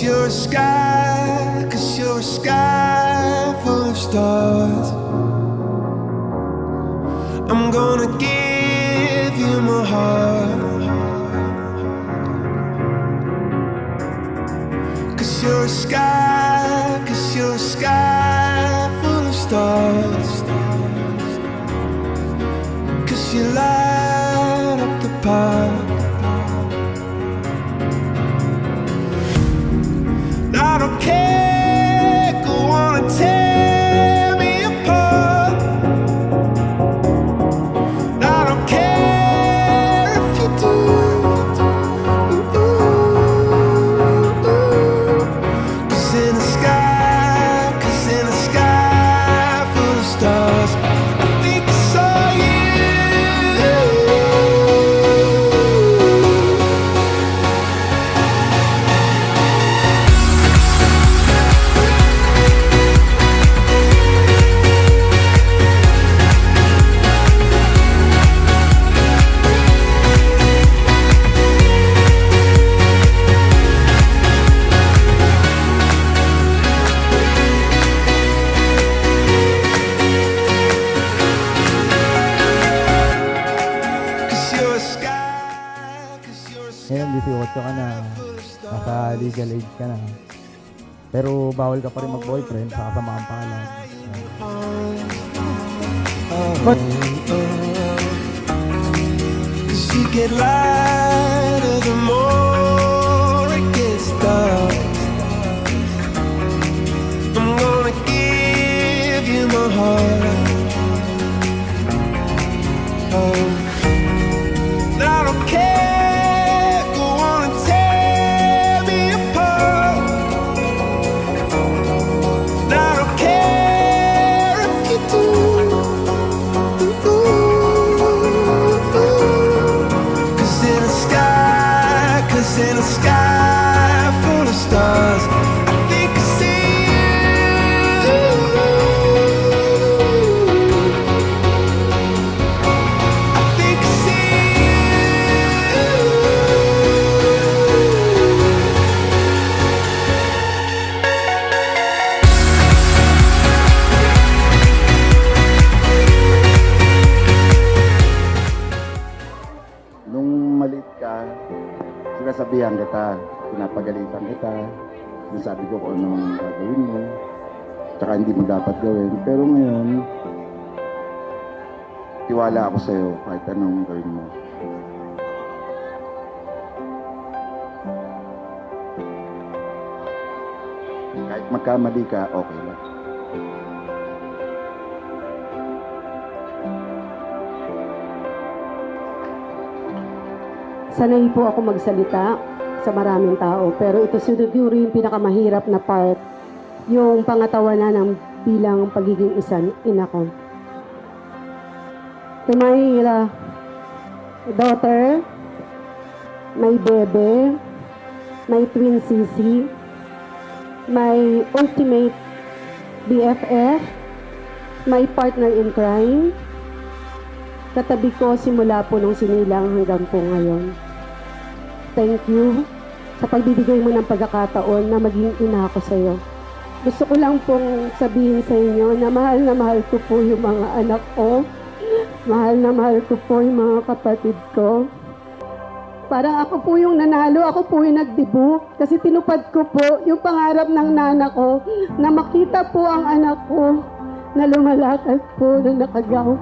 you're a sky, 'cause you're a sky full of stars. I'm gonna give you my heart, 'cause you're a sky, 'cause you're a sky full of stars. 'Cause you light up the park. I don't care, go on and tear me apart. I don't care if you do. 'Cause in the sky, 'cause in the sky full of stars, I think I saw you. Ngayon, 18 ka na, nasa legal age ka na. Pero bawal ka pa rin mag-boyfriend sa kasamaang pangalan. But, 'Cause you get lighter the more it gets dark. I'm gonna give you my heart. Oh, I don't care, go on and tear me apart. I don't care if you do. 'Cause in the sky, 'cause in the sky full of stars, I think I see you. I think I see you. Nung maliit ka, sinasabihan kita, pinapagalitan kita, sinasabi ko kung anong gagawin mo, tsaka hindi mo dapat gawin. Pero ngayon, tiwala ako sa'yo kahit anong gawin mo. Kahit magkamali ka, okay lang. Sanay po ako magsalita sa maraming tao, pero ito siguro yung pinakamahirap na part, yung pangatawanan ng bilang pagiging isang ina ko. To my daughter, my bebe, my twin sisi, my ultimate BFF, my partner in crime, katabi ko simula po nung sinilang hanggang po ngayon. Thank you sa pagbibigay mo ng pagkakataon na maging ina ko sa iyo. Gusto ko lang pong sabihin sa inyo na mahal ko po yung mga anak ko. Mahal na mahal ko po yung mga kapatid ko. Parang ako po yung nanalo, ako po yung nagdibu. Kasi tinupad ko po yung pangarap ng nana ko na makita po ang anak ko na lumalakad po na nakagaw.